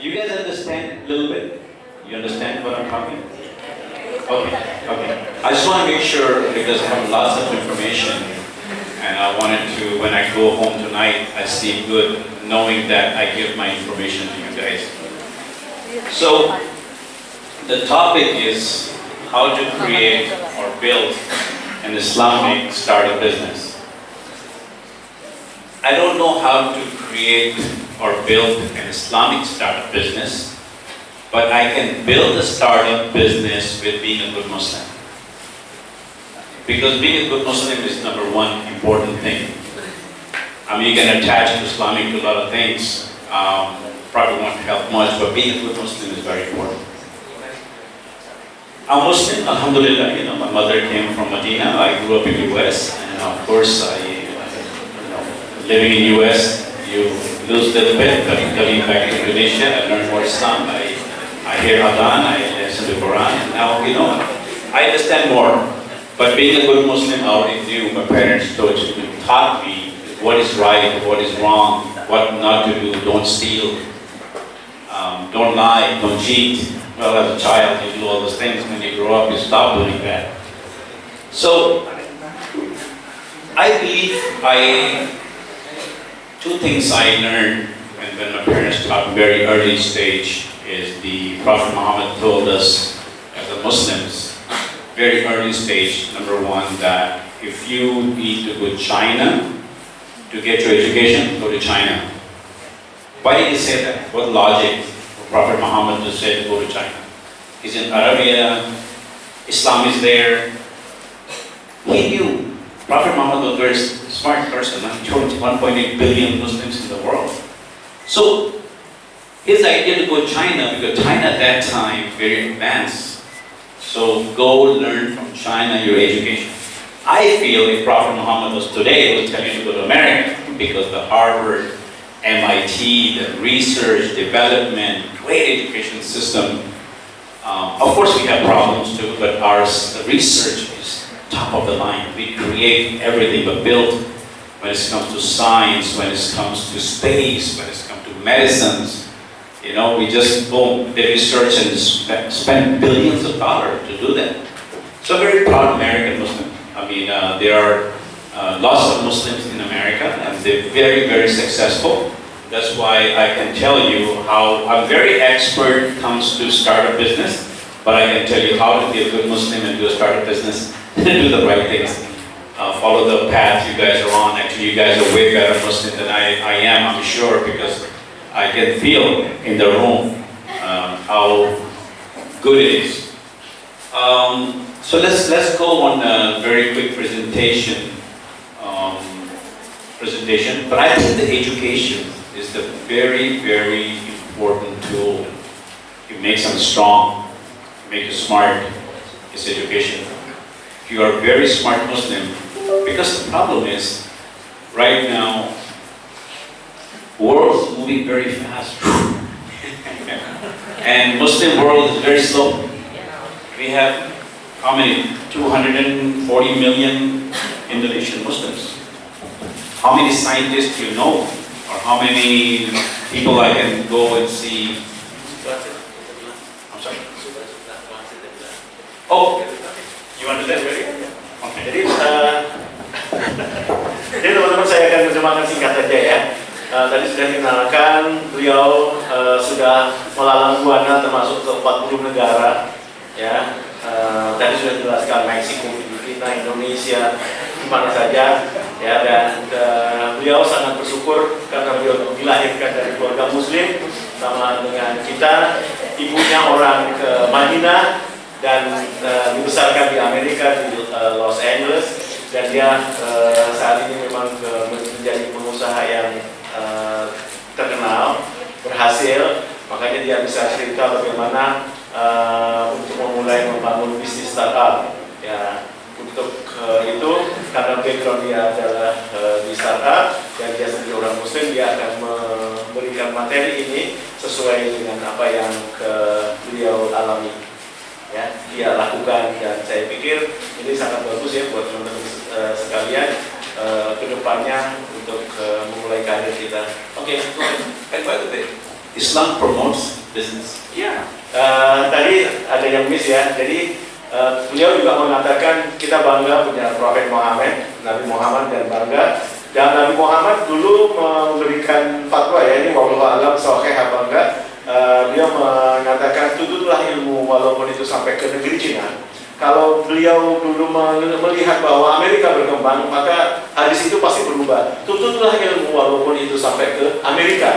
You guys understand a little bit? You understand what I'm talking? Okay. I just want to make sure because I have lots of information, and I wanted to, when I go home tonight, I sleep good, knowing that I give my information to you guys. So, the topic is how to create or build an Islamic startup business. I don't know how to create or build an Islamic startup business, but I can build a startup business with being a good Muslim. Because being a good Muslim is number one important thing. I mean, you can attach to Islamic to a lot of things, probably won't help much, but being a good Muslim is very important. I'm Muslim, alhamdulillah, my mother came from Medina, I grew up in the US, and of course, living in US, you lose a little bit, but coming back to Indonesia, I learned more Islam, I hear Adhan, I listen to the Quran, and now, I understand more. But being a good Muslim, I already knew, my parents taught me what is right, what is wrong, what not to do, don't steal, don't lie, don't cheat. Well, as a child, you do all those things. When you grow up, you stop doing that. So, I believe two things I learned when my parents taught me very early stage is the Prophet Muhammad told us as a Muslims, very early stage, number one, that if you need to go to China to get your education, go to China. Why did he say that? What logic? Prophet Muhammad just said go to China. He's in Arabia, Islam is there. He knew. Prophet Muhammad was a very smart person. He told 1.8 billion Muslims in the world. So his idea to go to China, because China at that time very advanced. So go learn from China your education. I feel if Prophet Muhammad was today, he would tell you to go to America because the Harvard, MIT, the research, development, great education system. Of course we have problems too, but the research is top of the line. We create everything but build when it comes to science, when it comes to space, when it comes to medicines. We just go, they research and spend billions of dollars to do that. So I'm very proud American Muslim. I mean, there are lots of Muslims in America, and they're very, very successful. That's why I can tell you how I'm very expert when it comes to start a business, but I can tell you how to be a good Muslim and do a start a business and do the right things. Follow the path you guys are on. Actually, you guys are way better Muslim than I am, I'm sure, because I can feel in the room how good it is. So let's go on a very quick presentation. But I think the education is the very, very important tool. It makes them strong, it makes you smart, it's education. If you are a very smart Muslim, because the problem is, right now, world is moving very fast. And Muslim world is very slow. We have, how many? 240 million Indonesian Muslims. How many scientists do you know? Or how many people I can go and see? I'm sorry? Oh, you want to that already? Okay. Jadi teman-teman, saya akan terjemahkan singkat saja ya. Tadi sudah dikenalkan, beliau sudah melalang buana termasuk ke 40 negara ya. Tadi sudah dijelaskan Meksiko, Filipina, Indonesia, di mana saja ya, dan beliau sangat bersyukur karena beliau dilahirkan dari keluarga Muslim sama dengan kita. Ibunya orang ke Madinah dan dibesarkan di Amerika di Los Angeles, dan dia saat ini memang menjadi pengusaha yang terkenal, berhasil. Makanya dia bisa cerita bagaimana untuk memulai membangun bisnis startup ya. Untuk itu, karena background dia adalah di startup dan dia sendiri orang Muslim, dia akan memberikan materi ini sesuai dengan apa yang beliau alami ya, dia lakukan. Dan saya pikir ini sangat bagus ya buat teman-teman sekalian kedepannya untuk memulai karir kita. Okay, and by the way, Islam promotes business. Ya, tadi ada yang miss ya. Jadi beliau juga mengatakan kita bangga punya Prophet Muhammad, Nabi Muhammad dan bangga. Dan Nabi Muhammad dulu memberikan fatwa ya, ini wallahu alam sahih apa enggak. Dia mengatakan tuntutlah ilmu walaupun itu sampai ke negeri Cina. Kalau beliau dulu melihat bahwa Amerika berkembang, maka hadis itu pasti berubah. Tuntutlah ilmu walaupun itu sampai ke Amerika,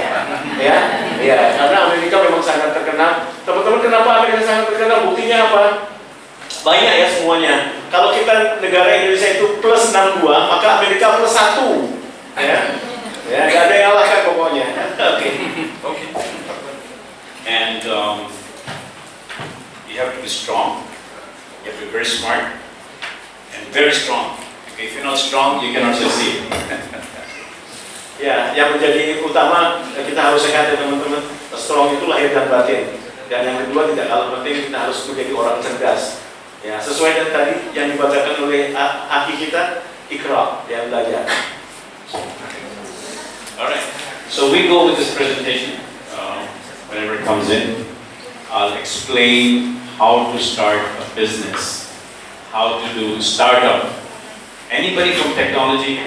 ya, karena Amerika memang sangat terkenal. Teman-teman, kenapa Amerika sangat terkenal? Buktinya apa? Banyak ya semuanya. Kalau kita negara Indonesia itu plus 62, maka Amerika plus 1, ya, nggak ada yang kalahkan pokoknya. Oke. And you have to be strong. You have to be very smart and very strong. Okay, if you're not strong, you cannot succeed. Ya, yang menjadi utama kita harus sehat ya teman-teman. Strong itu lahir dan batin. Dan yang kedua tidak kalah penting, kita harus menjadi orang cerdas. Ya, sesuai dengan tadi yang dibacakan oleh aki kita, Iqra, yang belajar. Alright, so we go with this presentation. Whenever it comes in, I'll explain how to start a business, how to do startup. Anybody from technology?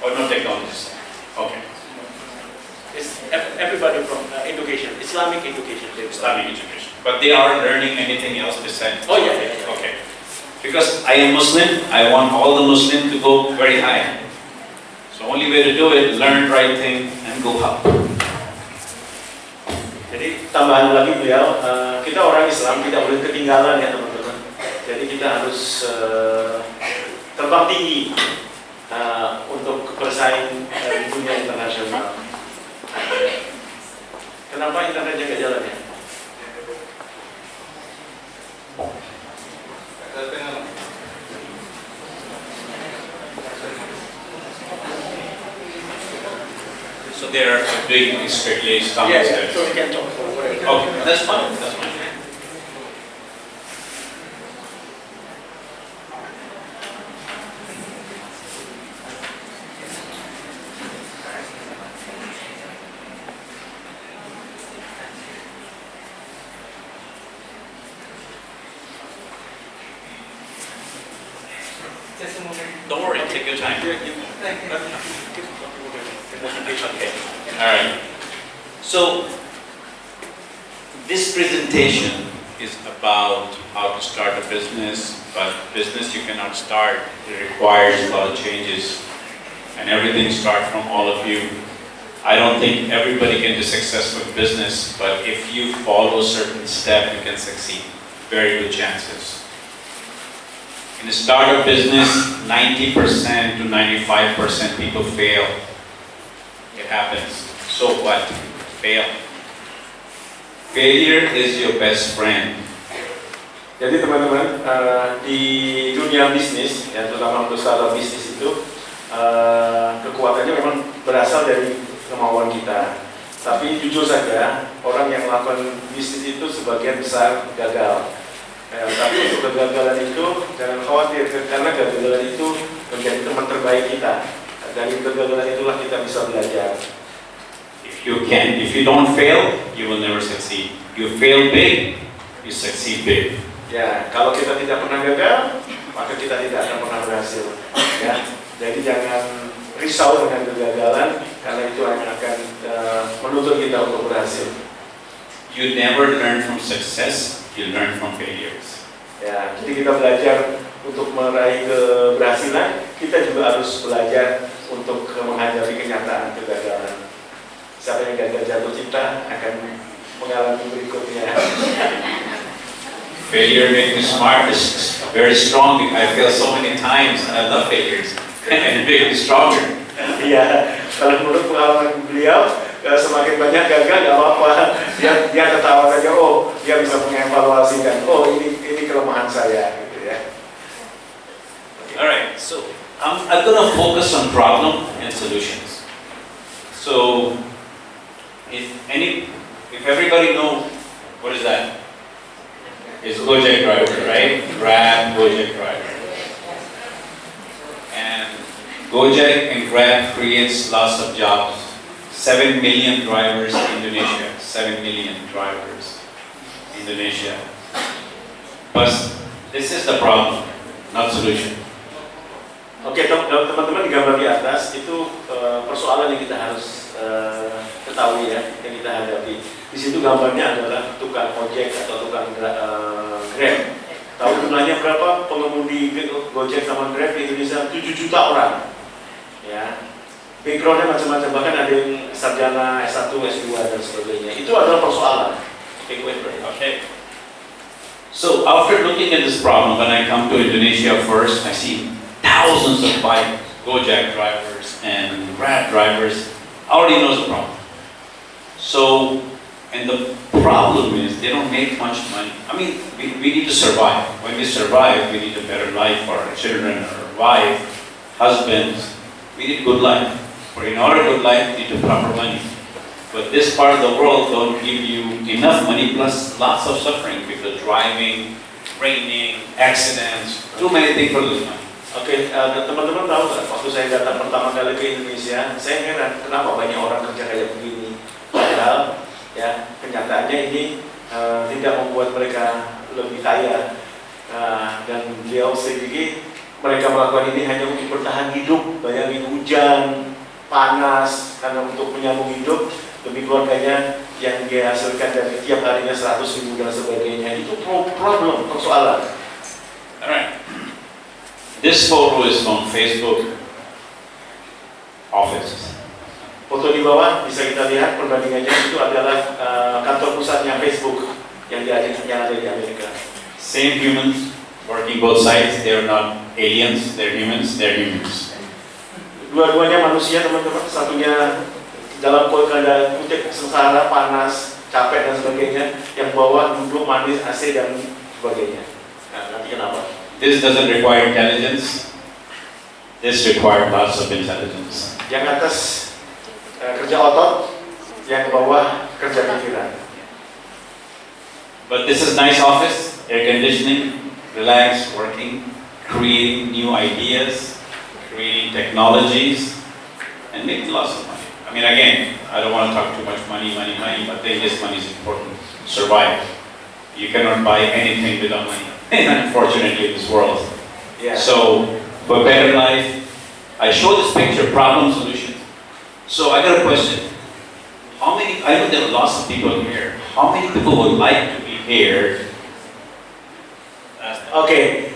Or no technologists? Okay. It's everybody from education, Islamic education. Islamic education. But they aren't learning anything else besides. Oh yeah. Okay. Because I am Muslim, I want all the Muslims to go very high. So only way to do it, learn right thing and go up. Jadi tambahan lagi beliau, kita orang Islam tidak boleh ketinggalan ya teman-teman. Jadi kita harus terbang tinggi untuk bersaing di dunia internasional. Kenapa internetnya nggak jalan ya? So there are big strictly Islamic steps. So we can talk for whatever. Okay, that's fine. That's fine. Don't worry, take your time. Okay. All right. So this presentation is about how to start a business, but business you cannot start. It requires a lot of changes, and everything starts from all of you. I don't think everybody can do successful business, but if you follow certain steps, you can succeed. Very good chances. In a startup business, 90% to 95% people fail. It happens. So what? Fail. Failure is your best friend. Jadi teman-teman, di dunia bisnis, ya terutama untuk startup bisnis itu, kekuatannya memang berasal dari kemauan kita. Tapi jujur saja, orang yang melakukan bisnis itu sebagian besar gagal. Tapi untuk kegagalan itu jangan khawatir, karena kegagalan itu menjadi teman terbaik kita. Dari kegagalan itulah kita bisa belajar. If you don't fail, you will never succeed. You fail big, you succeed big. Ya, kalau kita tidak pernah gagal, maka kita tidak akan pernah berhasil. Ya, jadi jangan risau dengan kegagalan, karena itu akan menuntut kita untuk berhasil. You never learn from success, you learn from failures. Ya, jadi kita belajar untuk meraih keberhasilan, kita juga harus belajar untuk menghadapi kenyataan kegagalan. Siapa yang gagal jatuh cinta akan mengalami berikutnya. Failure makes me smart, is very strong. I fail so many times, and I love failures. And it makes me stronger. Iya, kalau menurut pengalaman beliau, semakin banyak gagal nggak apa-apa. Dia tertawa saja, oh dia bisa mengevaluasikan, oh ini kelemahan saya, gitu ya. Alright, so I'm going to focus on problem and solutions. So if everybody know what is that? It's Gojek driver, right? Grab, Gojek driver. And Gojek and Grab creates lots of jobs, 7 million drivers in Indonesia. 7 million drivers in Indonesia. But this is the problem, not solution. Oke, teman-teman di gambar di atas itu persoalan yang kita harus ketahui ya, yang kita hadapi. Di situ gambarnya adalah tukang ojek atau tukang Grab. Tahu jumlahnya berapa pengemudi Gojek sama Grab di Indonesia? 7 juta orang. Ya. Backgroundnya macam-macam, bahkan ada yang sarjana S1, S2 dan sebagainya. Itu adalah persoalan. Oke, Okay. So after looking at this problem, when I come to Indonesia first, I see thousands of bike Gojek drivers and Grab drivers. I already know the problem. So, and the problem is they don't make much money. I mean, we need to survive. When we survive, we need a better life for our children, our wife, husbands. We need good life. For in order good life, you need to proper money. But this part of the world don't give you enough money plus lots of suffering because driving, raining, accidents, too many things for lose money. Oke, teman-teman tahu nggak? Waktu saya datang pertama kali ke Indonesia, saya heran kenapa banyak orang kerja kayak begini. Padahal, ya kenyataannya ini tidak membuat mereka lebih kaya. Dan beliau sedikit mereka melakukan ini hanya untuk bertahan hidup. Bayangin hujan, panas, karena untuk menyambung hidup demi keluarganya yang dia hasilkan dari tiap harinya 100.000 dan sebagainya. Itu problem, persoalan. Alright. This photo is from Facebook office. Foto di bawah bisa kita lihat perbandingannya, itu adalah kantor pusatnya Facebook yang ada di Amerika. Same humans working both sides. They are not aliens. They're humans. They're humans. Dua-duanya manusia, teman-teman. Satunya dalam keadaan kutip sengsara, panas, capek dan sebagainya. Yang bawah duduk manis, AC dan sebagainya. Nah, nanti kenapa? This doesn't require intelligence. This requires lots of intelligence. Yang atas kerja otot, yang bawah kerja pikiran. But this is nice office, air conditioning, relaxed, working, creating new ideas, creating technologies, and making lots of money. I mean, again, I don't want to talk too much money, but then this money is important to survive. You cannot buy anything without money, unfortunately, in this world. Yeah. So, for better life, I show this picture, problem, solution. So, I got a question. How many, I know there are lots of people here. How many people would like to be here? Oke,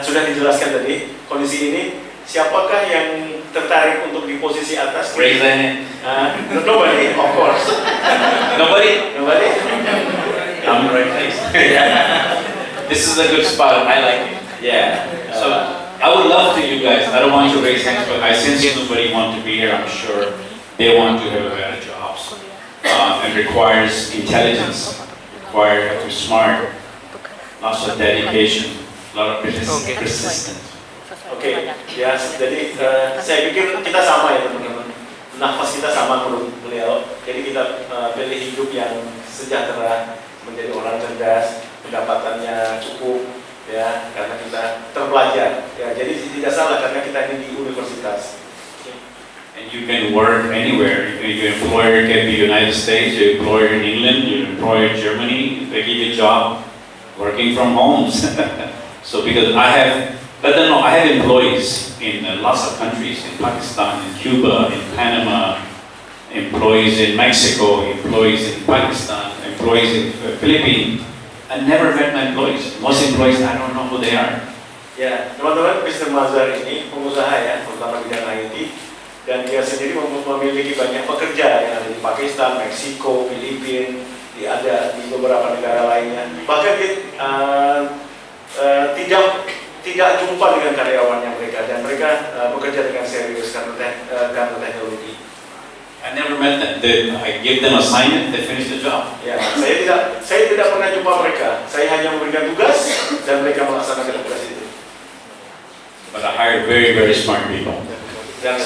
sudah dijelaskan tadi kondisi ini. Siapakah yang tertarik untuk di posisi atas? Raise a hand. Nobody, of course. Nobody? Nobody? I'm in the right place. This is a good spot. I like it. Yeah. So I would love to you guys. I don't want you to raise hands, but I sense nobody want to be here. I'm sure they want to have better jobs. It requires intelligence. Requires to be smart. Lots of dedication. A lot of persistence. Oke, ya. Jadi saya pikir kita sama ya teman-teman. Nafas kita sama menurut beliau. Jadi kita pilih hidup yang sejahtera, menjadi orang cerdas, pendapatannya cukup, ya, karena kita terpelajar. Ya, jadi tidak salah karena kita ini di universitas. And you can work anywhere. Your employer can be United States, your employer in England, your employer in Germany. They give you a job working from homes. So because I have employees in lots of countries, in Pakistan, in Cuba, in Panama, employees in Mexico, employees in Pakistan, employees in Philippines. I never met my employees. Most employees, I don't know who they are. Ya, teman-teman, Mr. Mazhar ini pengusaha ya, terutama di bidang IT, dan dia sendiri memiliki banyak pekerja yang ada di Pakistan, Meksiko, Filipina, ada di beberapa negara lainnya. Bahkan dia tidak jumpa dengan karyawannya mereka, dan mereka bekerja dengan serius karena teknologi. I never met them. I give them assignment, they finish the job. Ya, saya tidak pernah jumpa mereka. Saya hanya memberikan tugas dan mereka melaksanakan tugas itu. But I hire very, very smart people. Dan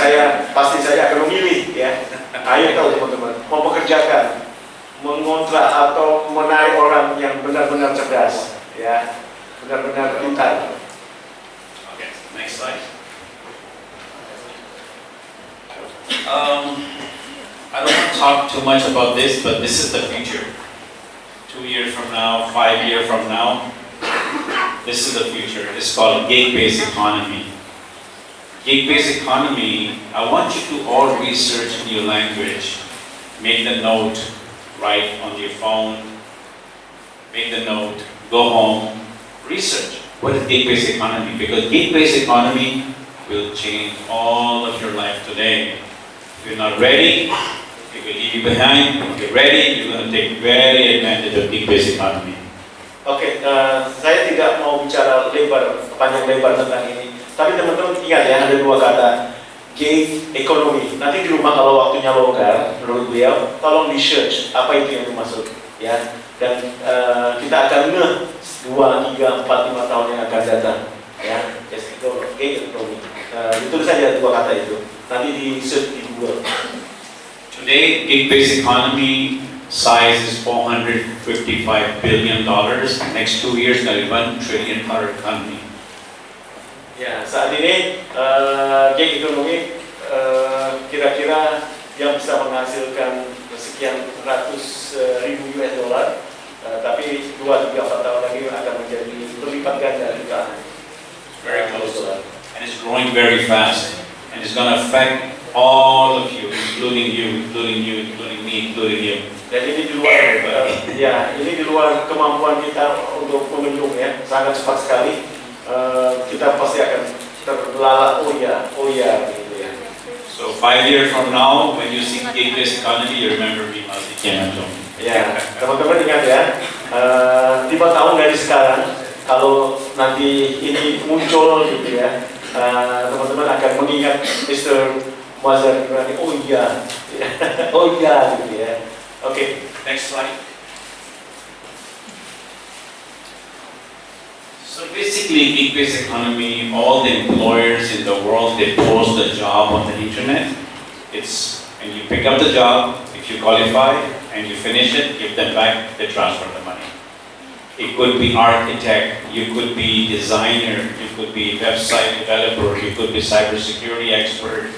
pasti saya akan memilih, ya. Ayo tahu teman-teman, mempekerjakan, mengontrak atau menarik orang yang benar-benar cerdas, ya, benar-benar pintar. Okay, next slide. I don't want to talk too much about this, but this is the future. 2 years from now, 5 years from now, this is the future. It's called gig-based economy. Gig-based economy, I want you to all research in your language. Make the note, write on your phone, make the note, go home, research. What is gig-based economy? Because gig-based economy will change all of your life today. If you're not ready, it will leave you behind. If you're ready, you're going to take very advantage of gig-based economy. Oke, saya tidak mau bicara panjang lebar tentang ini. Tapi teman-teman ingat ya, ada dua kata, gig economy. Nanti di rumah kalau waktunya longgar, menurut beliau, tolong di search apa itu yang dimaksud, ya. Dan kita akan ngeh 2, 3, 4, 5 tahun yang akan datang, ya. Just itu gig economy. Itu saja dua kata itu. Nanti di search di Google. Today, gig-based economy size is $455 billion. Next 2 years, going to be $1 trillion economy. Ya, saat ini gig economy kira-kira yang bisa menghasilkan sekian ratus ribu US dollar, tapi 2, 3, 4 tahun lagi akan menjadi berlipat ganda jutaan. Very close, and it's growing very fast, and it's going to affect all of you, including you, including you, including me, including you. Dan ini di luar, ini di luar kemampuan kita untuk membendung ya, sangat cepat sekali. Kita pasti akan terbelalak, oh ya, gitu ya. So 5 years from now, when you see gig-based economy, you remember me, Mas Ikenanto. Ya, teman-teman ingat ya, 5 tahun dari sekarang, kalau nanti ini muncul gitu ya, teman-teman akan mengingat Mr. Mazhar Gibrani, oh iya, gitu ya. Oke, Next slide. So basically, gig-based economy, all the employers in the world, they post a job on the internet. And you pick up the job, if you qualify, and you finish it, give them back, they transfer the money. It could be architect, you could be designer, you could be website developer, you could be cybersecurity expert,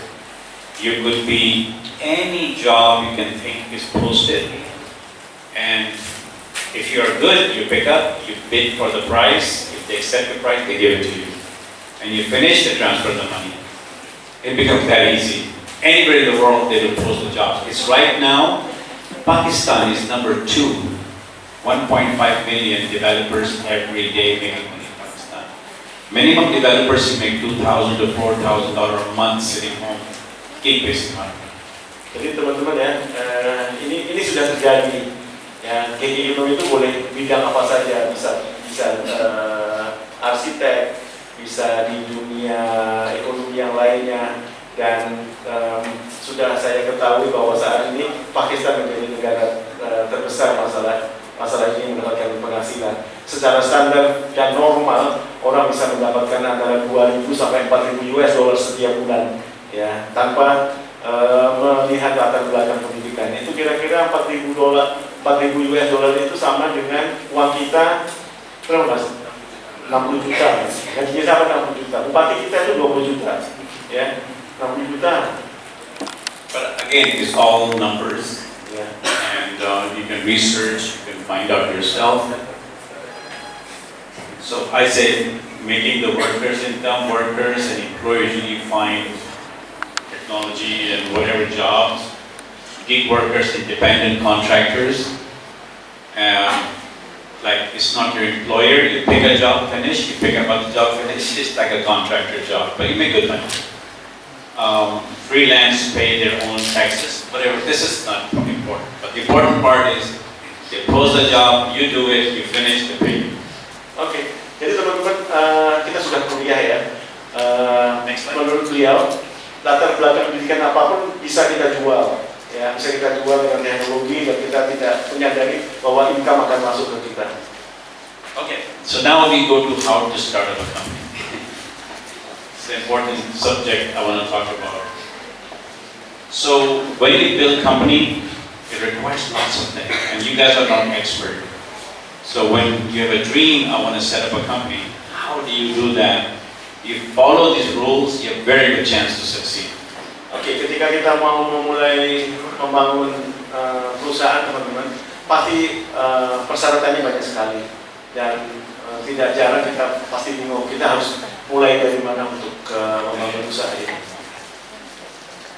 you could be any job you can think is posted. And if you are good, you pick up, you bid for the price. If they accept the price, they give it to you. And you finish, they transfer the money. It becomes that easy. Anywhere in the world, they will post the jobs. It's right now, Pakistan is number 2. 1.5 million developers every day making money in Pakistan. Minimum developers make $2,000 to $4,000 a month sitting home. Gig-based economy. Jadi teman-teman ya, ini sudah terjadi. Ya, gig economy itu boleh bidang apa saja, bisa arsitek, bisa di dunia ekonomi yang lainnya, dan sudah saya ketahui bahwa saat ini Pakistan menjadi negara terbesar masalah ini mendapatkan penghasilan. Secara standar dan normal, orang bisa mendapatkan antara 2.000 sampai 4.000 US dollar setiap bulan, ya, tanpa melihat latar belakang pendidikan. Itu kira-kira 4.000 US dollar itu sama dengan uang kita, berapa Mas? 60 juta. Gajinya sama 60 juta. Bupati kita itu 20 juta. Ya, 60 juta. But again, it's all numbers. Ya. And you can research, you can find out yourself. So I say, making the workers income, workers and employers usually find technology and whatever jobs, gig workers, independent contractors. Like it's not your employer, you pick a job, finish, you pick up a job, finish, it's like a contractor job, but you make good money. Freelance pay their own taxes, whatever, this is not important. But the important part is, they post the job, you do it, you finish the pay. Oke, jadi teman-teman kita sudah kuliah ya. Next slide. Menurut beliau, latar belakang pendidikan apapun bisa kita jual. Ya, bisa kita jual dengan teknologi dan kita tidak menyadari bahwa income akan masuk ke kita. Okay, so now we go to how to start up a company. It's an important subject I want to talk about. So when you build a company, it requires lots of things, and you guys are not expert. So when you have a dream, I want to set up a company, how do you do that? You follow these rules, you have very good chance to succeed. Oke, ketika kita mau memulai membangun perusahaan teman-teman, pasti persyaratannya banyak sekali dan tidak jarang kita pasti bingung kita harus mulai dari mana untuk membangun usaha ini.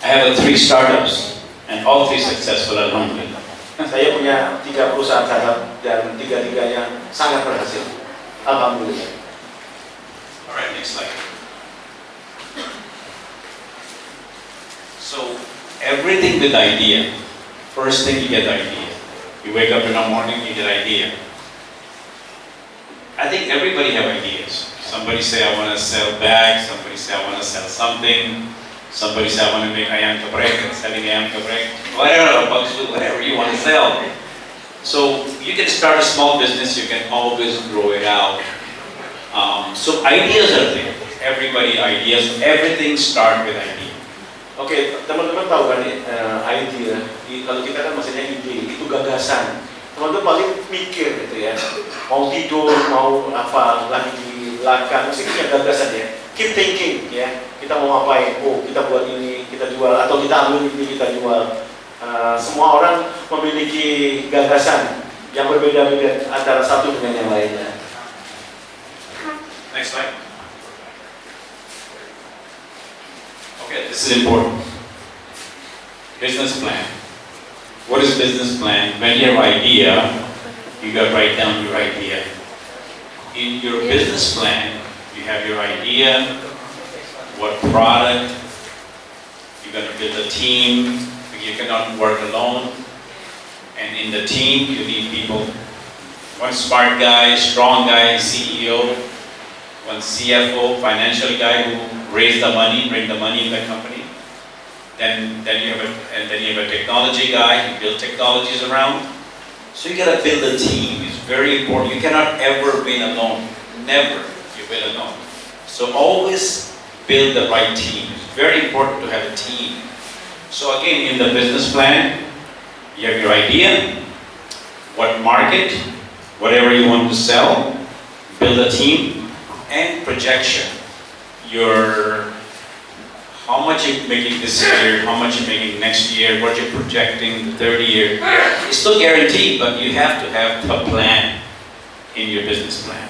I have 3 startups and all 3 successful, alhamdulillah. Saya punya 3 perusahaan startup dan 3-tiganya sangat berhasil, alhamdulillah. Alright, next slide. So, everything with idea. First thing, you get idea. You wake up in the morning, you get idea. I think everybody have ideas. Somebody say, I want to sell bags. Somebody say, I want to sell something. Somebody say, I want to make ayam geprek, selling ayam geprek. Whatever you want to sell. So, you can start a small business. You can always grow it out. So, ideas are there. Everybody ideas. Everything start with idea. Oke, teman-teman tahu kan idea, kalau kita kan maksudnya ide, itu gagasan. Teman-teman paling mikir gitu ya, mau tidur, mau apa, lagi di belakang, mesti punya gagasan ya. Keep thinking ya, kita mau ngapain, oh kita buat ini, kita jual, atau kita ambil ini, kita jual. Semua orang memiliki gagasan yang berbeda-beda antara satu dengan yang lainnya. Next slide. Okay, this is important. Business plan. What is business plan? When you have idea, you got to write down your idea. In your business plan, you have your idea, what product, you're going to build a team, you cannot work alone. And in the team, you need people. One smart guy, strong guy, CEO, one CFO, financial guy who raise the money, bring the money in the company. Then you have a technology guy who build technologies around. So you gotta build a team. It's very important. You cannot ever win alone. Never you win alone. So always build the right team. It's very important to have a team. So again, in the business plan, you have your idea, what market, whatever you want to sell, build a team, and projection. How much you're making this year, how much you're making next year, what you're projecting the third year. It's still guaranteed, but you have to have a plan in your business plan.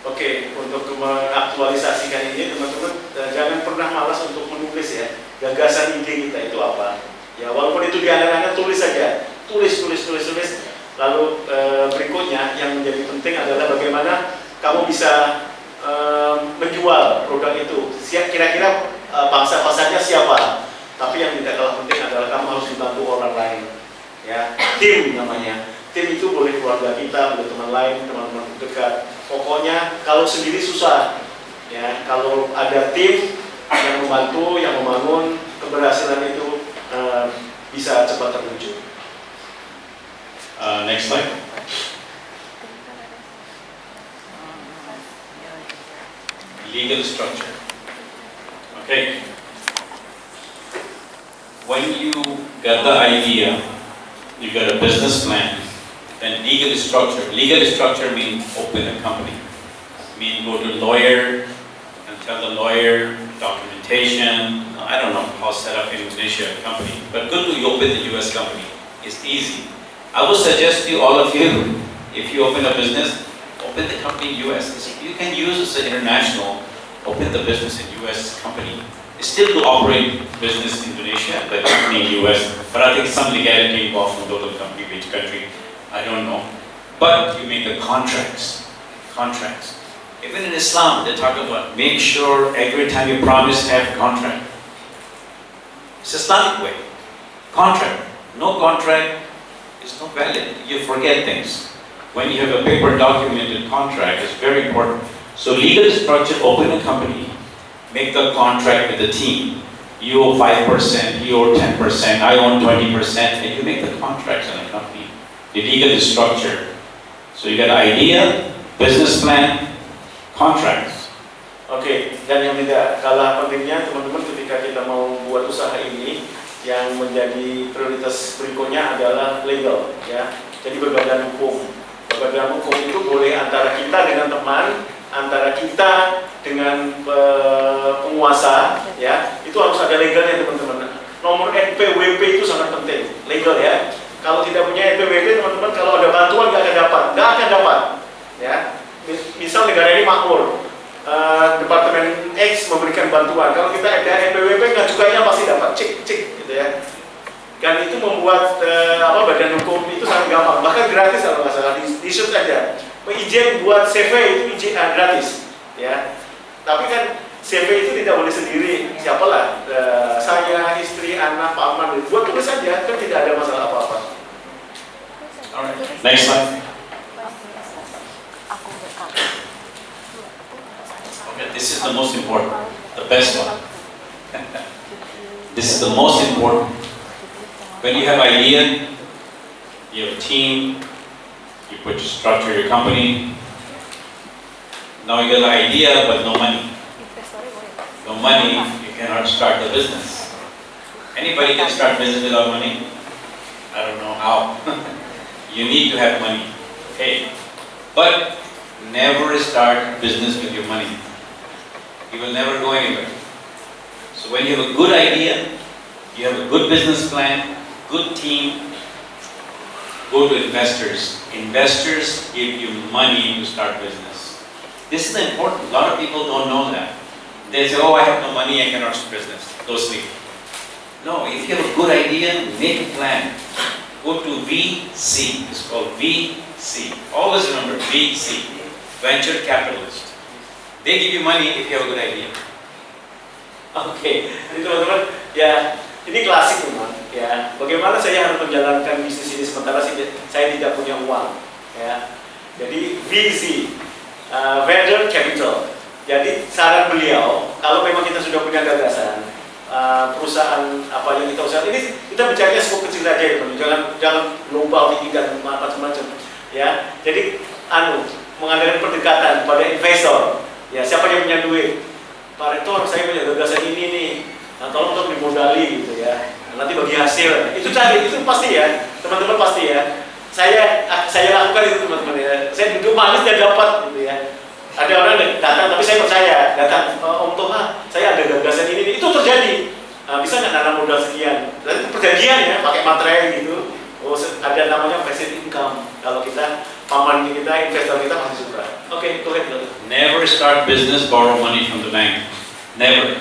Oke, untuk mengaktualisasikan ini teman-teman, jangan pernah malas untuk menulis ya, gagasan ide kita itu apa. Ya, walaupun itu di angan-angan, tulis saja, tulis. Lalu berikutnya yang menjadi penting adalah bagaimana kamu bisa menjual produk itu. Kira-kira bangsa pasarnya siapa? Tapi yang tidak kalah penting adalah kamu harus dibantu orang lain. Ya, tim namanya. Tim itu boleh keluarga kita, boleh teman lain, teman-teman dekat. Pokoknya kalau sendiri susah. Ya, kalau ada tim yang membantu, yang membangun, keberhasilan itu bisa cepat terwujud. Next slide. Legal structure. Okay. When you got the idea, you got a business plan, then legal structure. Legal structure means open a company. Mean go to lawyer and tell the lawyer documentation. I don't know how set up in Indonesia a company, but good to you open the US company. It's easy. I would suggest to all of you, if you open a business, open the company in US. You can use this as international, open the business in US company. It's still to operate business in Indonesia, but company in US. But I think some legality involved from local company, which country, I don't know. But you make the contracts. Even in Islam, they talk about make sure every time you promise have a contract. It's Islamic way. Contract. No contract is not valid. You forget things. When you have a paper documented contract, it's very important. So legal structure, open a company, make the contract with the team. You owe 5%, you owe 10%, I own 20%, and you make the contracts in a company. The legal structure. So you got idea, business plan, contracts. Oke, dan yang tidak kalah pentingnya teman-teman ketika kita mau buat usaha ini, yang menjadi prioritas berikutnya adalah legal, ya. Jadi berbadan hukum. Berbadan hukum itu boleh antara kita dengan teman, antara kita dengan penguasa, ya. Itu harus ada legalnya teman-teman. nomor NPWP itu sangat penting, legal ya. Kalau tidak punya NPWP teman-teman, kalau ada bantuan nggak akan dapat, ya. Misal negara ini makmur, Departemen X memberikan bantuan, kalau kita ada NPWP nggak cukainya pasti dapat, cek gitu ya. Dan itu membuat badan hukum itu sangat gampang, bahkan gratis kalau nggak salah, di shoot aja. Izin buat CV itu izin gratis, ya. Tapi kan CV itu tidak boleh sendiri, siapalah, saya, istri, anak, Pak Ahmad, buat tulis saja, kan tidak ada masalah apa-apa. Alright, next slide. Okay, this is the most important, the best one. This is the most important. When you have idea, you have a team, you put your structure your company. Now you got an idea but no money. No money, you cannot start the business. Anybody can start business without money? I don't know how. You need to have money, okay? But never start business with your money. You will never go anywhere. So when you have a good idea, you have a good business plan, good team, go to investors. Investors give you money to start business. This is important. A lot of people don't know that. They say, oh, I have no money, I cannot start business. Go sleep. No, if you have a good idea, make a plan. Go to VC. It's called VC. Always remember, VC. Venture capitalist. They give you money if you have a good idea. Oke, jadi teman-teman, ya ini klasik memang. Ya, bagaimana saya harus menjalankan bisnis ini sementara saya tidak punya uang. Ya, jadi VC, Venture Capital. Jadi saran beliau, kalau memang kita sudah punya gagasan, perusahaan apa yang kita usahakan, ini kita bicaranya skop kecil aja ya, jangan global tinggi dan macam-macam. Ya, jadi mengadakan pendekatan pada investor. Ya, siapa yang punya duit? Pak Rektor, saya punya gagasan ini nih. Nah, tolong untuk dimodali gitu ya. Nanti bagi hasil. Itu cari, itu pasti ya, teman-teman pasti ya. Saya lakukan itu teman-teman ya. Saya duduk manis dan dapat gitu ya. Ada orang datang, tapi saya percaya datang, Om Toha, saya ada gagasan ini, itu terjadi. Bisa nggak nanam modal sekian? Dan itu perjanjian ya, pakai materai gitu. Oh, ada namanya passive income. Kalau kita paman kita, investor kita masih suka. Oke, go ahead. Never start business, borrow money from the bank. Never.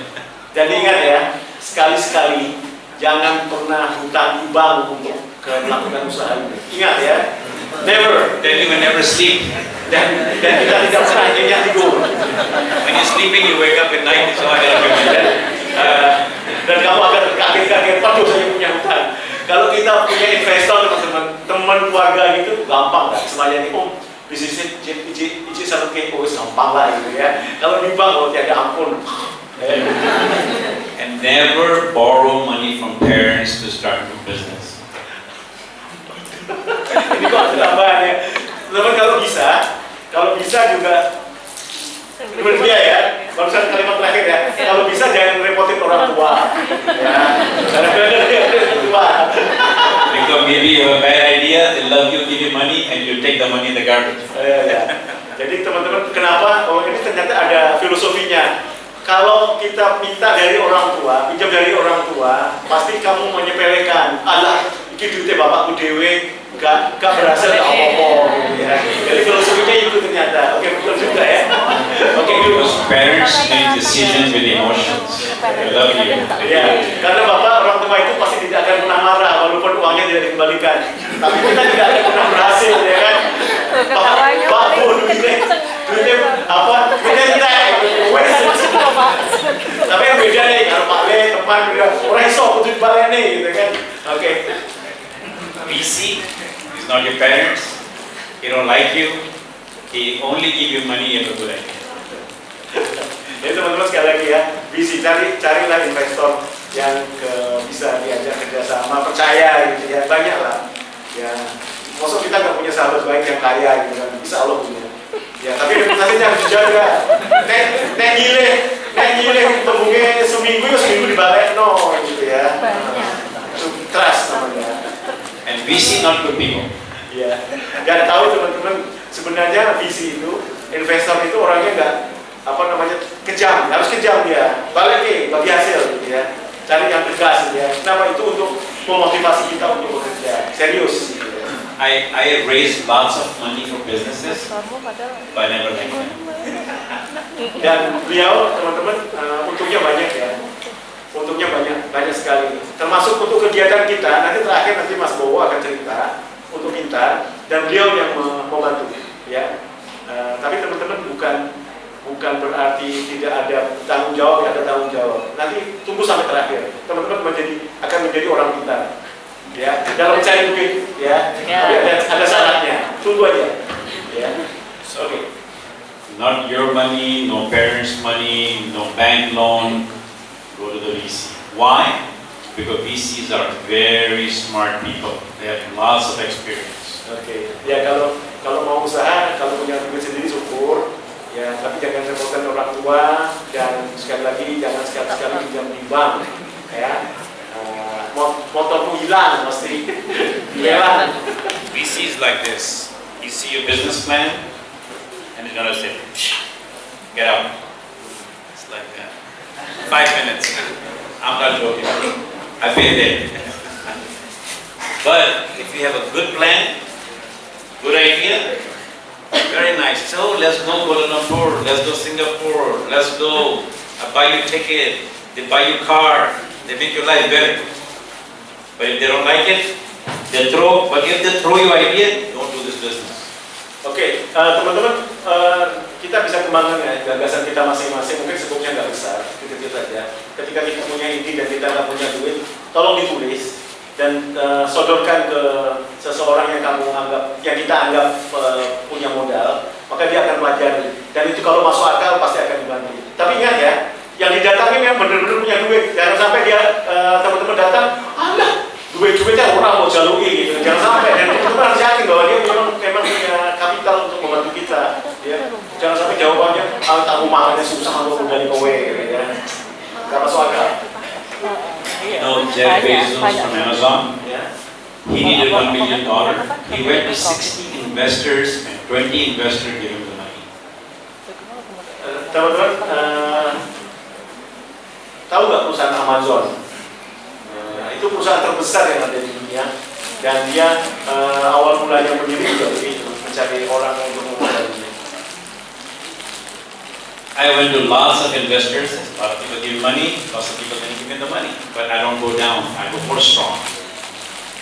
Jadi ingat ya, sekali-sekali jangan pernah hutang di bank untuk melakukan usaha ini. Ingat ya, never. Then you will never sleep. Dan kita tidak pernah nyenyak tidur. When you're sleeping, you wake up at night, so I Dan kamu akan kaget-kaget, waduh saya punya hutang. Kalau kita punya investor teman-teman, teman keluarga gitu, gampang kan? Semuanya nih, Om, bisnisnya iji satu kepo, gampang lah gitu ya. Kalau di bank, kalau tiada ampun. And never borrow money from parents to start a business. Ini kok ada tambahan ya. Teman-teman kalau bisa juga benar dia ya, barusan kalimat terakhir ya. Kalau bisa jangan repotin orang tua. Ya, karena benar dia orang tua. Because maybe you have a bad idea, they love you, give you money, and you take the money in the garbage. Ya. Jadi teman-teman, kenapa? Oh, ini ternyata ada filosofinya. Kalau kita minta dari orang tua, pinjam dari orang tua, pasti kamu menyepelekan. Alah, ini duitnya bapakku dewe, gak berhasil gak apa-apa gitu ya. Jadi filosofinya itu ternyata. Oke, betul juga ya. Oke, Because parents make decisions with emotions. They love you. Ya, karena bapak orang tua itu pasti tidak akan pernah marah walaupun uangnya tidak dikembalikan. Tapi kita tidak akan pernah berhasil ya kan. Pak, duitnya apa? Duitnya tapi yang beda nih, kalau Pak Le, teman bilang, orang iso, kudu balik nih gitu kan. Oke. VC is not your parents. He don't like you. He only give you money if you have a good idea. Jadi teman-teman sekali lagi ya, VC carilah investor yang bisa diajak kerjasama, percaya gitu ya, banyak lah. Ya, maksud kita nggak punya sahabat baik yang kaya gitu kan, bisa Allah punya. Ya, tapi reputasinya harus dijaga. Nek gile temunya seminggu dibalik no gitu ya. Trust namanya. And VC not good people. Ya, dan tahu teman-teman sebenarnya VC itu investor itu orangnya nggak kejam, harus kejam dia. Balik nih bagi hasil gitu ya. cari yang tegas ya. Kenapa itu untuk memotivasi kita untuk bekerja serius. I raised lots of money for businesses, but never make them. Dan beliau teman-teman untungnya banyak ya. Untungnya banyak sekali. Termasuk untuk kegiatan kita. Nanti terakhir Mas Bowo akan cerita untuk Pintar dan beliau yang membantu ya. Tapi teman-teman bukan berarti tidak ada tanggung jawab, ada tanggung jawab. Nanti tunggu sampai terakhir. Teman-teman akan menjadi orang pintar. Ya, dalam mencari duit ya. Tapi ada syaratnya. Tunggu aja. Ya. Oke. Not your money, no parents' money, no bank loan. Go to the VC. Why? Because VCs are very smart people. They have lots of experience. Oke. Ya kalau mau usaha, kalau punya duit sendiri syukur. Ya, tapi jangan repotkan orang tua dan sekali lagi jangan sekali-sekali pinjam di bank. Ya. Motormu hilang mesti. Ya. VC is like this. You see your business plan, and it's gonna say, "Get out." It's like that. 5 minutes. I'm not joking. I've been there. But if you have a good plan, good idea, very nice. So let's go Kuala Lumpur, let's go Singapore, let's go. I buy you ticket, they buy you car, they make your life better. But if they don't like it, but if they throw you idea, don't do this business. Oke, teman-teman, kita bisa kembangkan ya gagasan kita masing-masing. Mungkin sebutnya nggak besar, kecil saja. Ketika kita punya ide dan kita nggak punya duit, tolong ditulis dan sodorkan ke seseorang yang kita anggap punya modal, maka dia akan pelajari. Dan itu kalau masuk akal pasti akan dibantu. Tapi ingat ya, yang didatangin yang benar-benar punya duit. Jangan sampai dia teman-teman datang, duitnya orang mau jalui gitu. Jangan sampai. Dan teman-teman harus yakin bahwa dia memang punya kapital untuk membantu kita. Ya. Jangan sampai jawabannya, tamu makannya susah aku dari kowe gitu ya. Gak masuk akal. Jeff Bezos from Amazon, Ya. he needed $1 million. He went to 60 investors and 20 investors gave him the money. Teman-teman, tahu nggak perusahaan Amazon? Itu perusahaan terbesar yang ada di dunia. Dan dia awal mulanya berdiri juga begitu, mencari orang untuk memodalinya. I went to lots of investors, a lot of people give money, lots of people didn't give me the money. But I don't go down, I go more strong.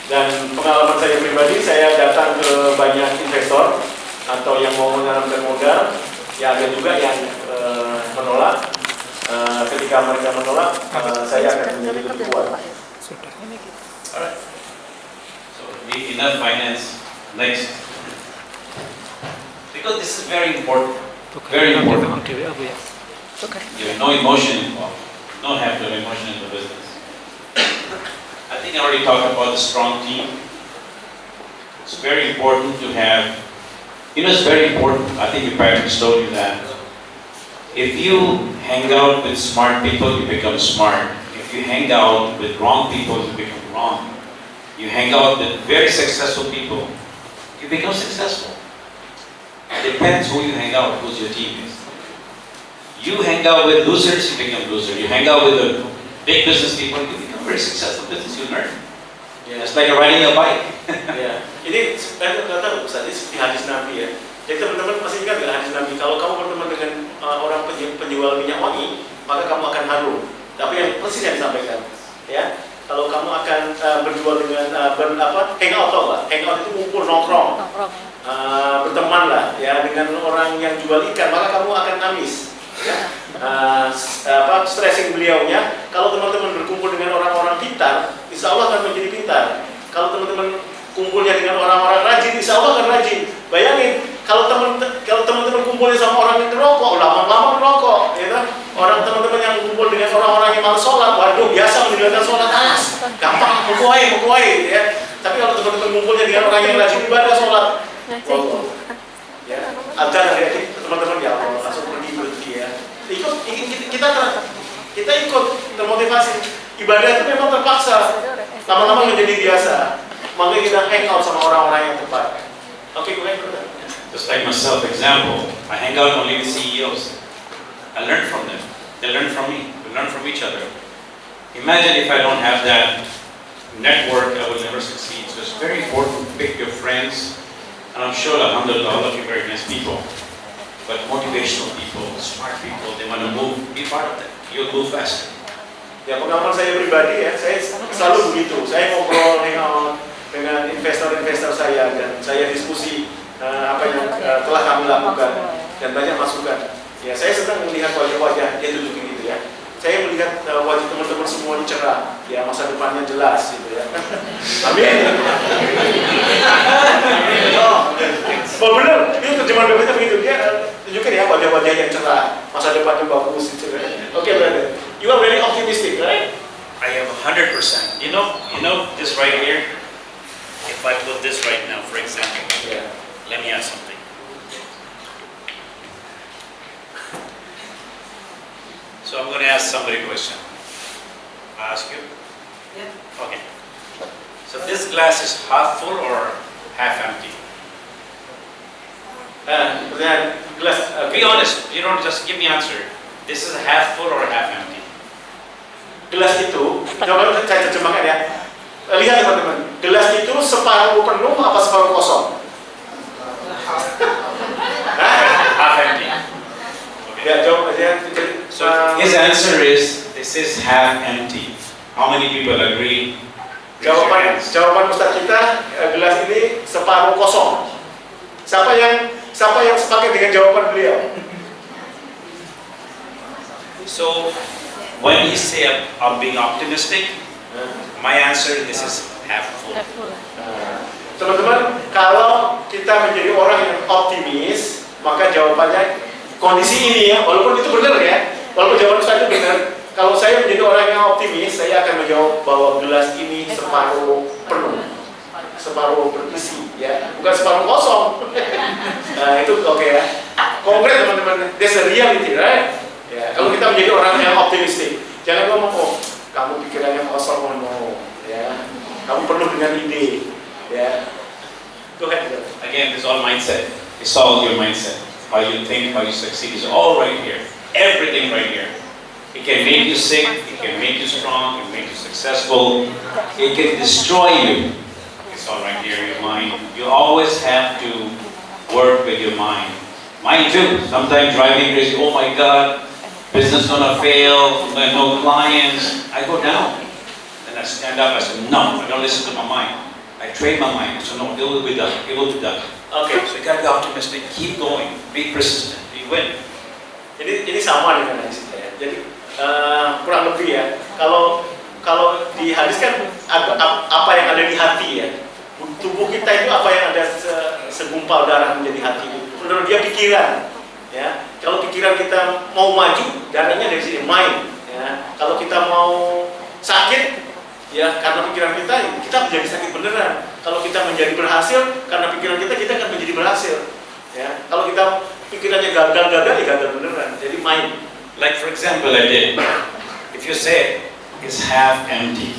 Dan pengalaman saya pribadi, saya datang ke banyak investor atau yang mau menanamkan modal, ya ada juga yang menolak. Ketika mereka menolak, saya akan menjadi lebih kuat. Alright. So enough finance. Next. Because this is very important. Very important. You have no emotion involved. You don't have to have emotion in the business. I think I already talked about the strong team. It's very important to have, it's very important. I think your parents told you that. If you hang out with smart people, you become smart. If you hang out with wrong people, you become wrong. You hang out with very successful people, you become successful. It depends who you hang out with, who's your team is. You hang out with losers, you become loser. You hang out with the big business people, you become very successful business, you learn. Ya. It's like riding a bike. Ya. Ini sebenarnya nggak tahu Ustaz, ini seperti hadis Nabi ya. Jadi teman-teman masih ingat nggak hadis Nabi? Kalau kamu berteman dengan orang penjual minyak wangi, maka kamu akan harum. Tapi yang persis yang disampaikan, ya. Kalau kamu akan berjual dengan hangout tau nggak? Hangout itu ngumpul nongkrong. Berteman lah ya dengan orang yang jual ikan, maka kamu akan amis. Ya. Stressing beliaunya, kalau teman-teman berkumpul dengan orang-orang pintar, insya Allah akan menjadi pintar. Kalau teman-teman kumpulnya dengan orang-orang rajin, insya Allah akan rajin. Bayangin, kalau teman-teman kumpulnya sama orang yang ngerokok, lama-lama ngerokok, ya kan? Orang teman-teman yang kumpul dengan orang-orang yang malas sholat, waduh biasa meninggalkan sholat, gampang, mukuai, ya. Tapi kalau teman-teman kumpulnya dengan orang yang rajin ibadah sholat, wow, ya, ada dari teman-teman ya Allah langsung pergi ya. Kita ikut termotivasi. Ibadah itu memang terpaksa, lama-lama menjadi biasa. Makanya kita hang out sama orang-orang yang tepat. Oke, gue ikut. Just like myself, example, I hang out only with CEOs. I learn from them. They learn from me. We learn from each other. Imagine if I don't have that network, I will never succeed. So it's very important to pick your friends. And I'm sure, alhamdulillah, all of you are very nice people. But motivational people, smart people, they want to move, be part of that. You'll move faster. Ya, pengalaman saya pribadi ya, saya selalu begitu. Saya ngobrol dengan investor-investor saya dan saya diskusi apa yang telah kami lakukan dan banyak masukan. Ya, saya senang melihat wajah-wajah yang duduk gitu ya. Saya melihat wajah teman-teman semua cerah, ya masa depannya jelas gitu ya. Amin. Oh benar, itu terjemahan Bibelnya begitu. Dia tunjukkan ya wajah-wajah yang cerah, masa depannya bagus gitu ya. Oke, brother. You are very optimistic, right? I am 100%. You know this right here? If I put this right now, for example, Yeah. let me ask something. So I'm going to ask somebody a question. I ask you? Yeah. Okay. So this glass is half full or half empty? Pertanyaan gelas. Be honest. You don't just give me answer. This is half full or half empty? Gelas itu, coba saya terjemahkan ya. Lihat teman-teman, gelas itu separuh penuh apa separuh kosong? Half empty. Ya, jawab aja. So his answer is, this is half empty. How many people agree? Jawaban Ustaz kita, gelas ini separuh kosong. Siapa yang sepakat dengan jawaban beliau? So when he say I'm being optimistic, my answer this is half full. Teman-teman, kalau kita menjadi orang yang optimis, maka jawabannya kondisi ini ya, walaupun itu benar ya, walaupun jawaban saya itu benar. Kalau saya menjadi orang yang optimis, saya akan menjawab bahwa gelas ini separuh penuh, separuh berisi, ya, bukan separuh kosong. Nah itu oke ya. Konkret teman-teman, that's a reality, right? Ya, kalau kita menjadi orang yang optimistik, jangan ngomong oh, kamu pikirannya kosong, no, ya, kamu penuh dengan ide, ya. Go ahead. Again, this is all mindset. It's all your mindset. How you think, how you succeed is all right here. Everything right here. It can make you sick, it can make you strong, it can make you successful, it can destroy you. It's all right here in your mind. You always have to work with your mind. Mine too. Sometimes driving crazy, oh my God, business gonna fail, I have no clients. I go down. Then I stand up, I say, no, I don't listen to my mind. I train my mind, so no, it will be done, it will be done. Oke. So you gotta be optimistic, keep going, be persistent, you win. Ini sama dengan hadis ya. Jadi kurang lebih ya. Kalau di hadis kan apa yang ada di hati ya. Tubuh kita itu apa yang ada segumpal darah menjadi hati. Menurut dia pikiran. Ya, kalau pikiran kita mau maju, darahnya dari sini mind. Ya, kalau kita mau sakit, ya karena pikiran kita menjadi sakit beneran. Kalau kita menjadi berhasil, karena pikiran kita akan menjadi berhasil. Ya, kalau kita pikirannya gagal ya gagal beneran. Jadi mind. Like for example, I did. If you say it's half empty,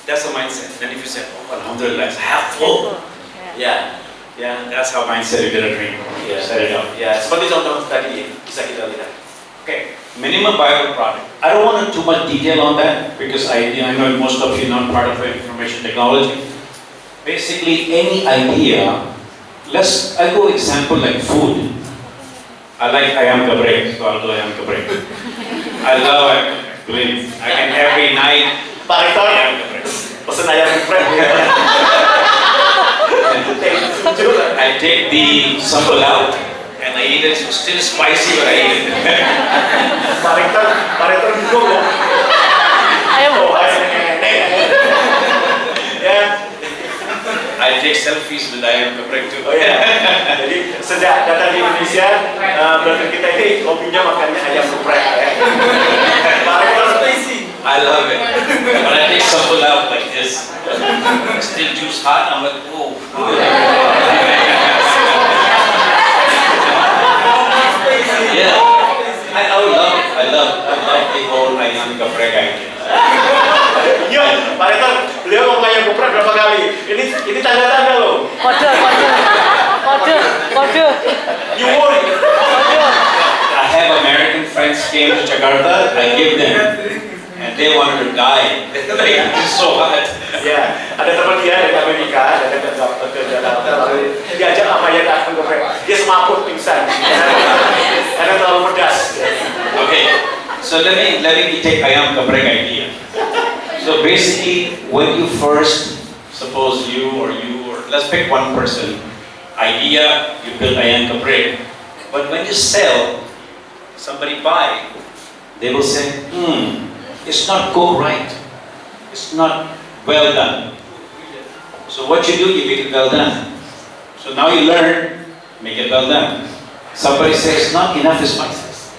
that's a mindset. Then if you say, oh, alhamdulillah, it's half full. Ya, ya. That's how mindset you get a dream. Ya, Set it up. ya, seperti contoh tadi bisa kita lihat. Okay, minimum viable product. I don't want to too much detail on that because I know most of you are not part of information technology. Basically, any idea. I go example like food. I like ayam geprek, so I'll do ayam geprek. I love ayam geprek. I can every night. Pak Rektor, Ayam geprek. pesen ayam geprek. I take the sambal out and I eat it. It's still spicy, but I eat it. Pak Rektor bingung ya. Ayam Ya. I take selfies with ayam geprek too. Oh ya. Jadi sejak datang di Indonesia, brother kita ini hobinya makannya ayam geprek ya. Pak Rektor spacey. I love it. When I take sambal out like this, still juice hot, I'm like, whoa. Yeah. I love the whole ayam geprek idea. Iya, Pak Rektor, beliau ngomong ayam geprek berapa kali? Ini tanda-tanda loh. Kode. You worry. Kode. I have American friends came to Jakarta, I give them They wanted to die. It's so hot. Ya, ada teman dia dari Amerika, datang ke Jakarta, lalu diajak sama yang akan geprek. Dia semaput pingsan, karena terlalu pedas. Okay, so let me take ayam geprek idea. So basically, when you first, suppose you or let's pick one person, idea, you build ayam geprek. But when you sell, somebody buy, they will say, it's not cooked right. It's not well done. So what you do, you make it well done. So now you learn, make it well done. Somebody says not enough spices.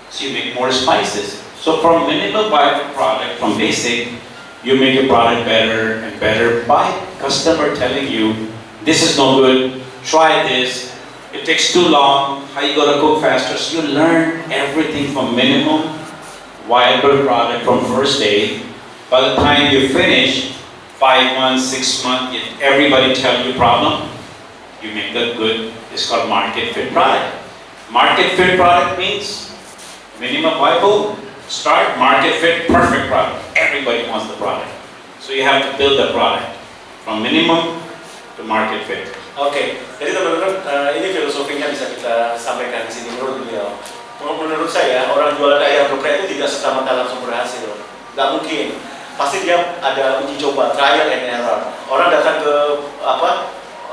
So you make more spices. So from minimal viable product, from basic, you make your product better and better by customer telling you, this is no good, try this, it takes too long, how you gotta cook faster. So you learn everything from minimum viable product from first day. By the time you finish, 5 months, 6 months, if everybody tell you problem, you make that good. It's called market fit product. Market fit product means minimum viable, start, market fit, perfect product. Everybody wants the product. So you have to build the product from minimum to market fit. Oke, jadi teman-teman, ini filosofinya bisa kita sampaikan di sini menurut beliau. Menurut saya, orang jualan ayam geprek itu tidak serta-merta langsung berhasil. Nggak mungkin. Pasti dia ada uji coba, trial and error. Orang datang ke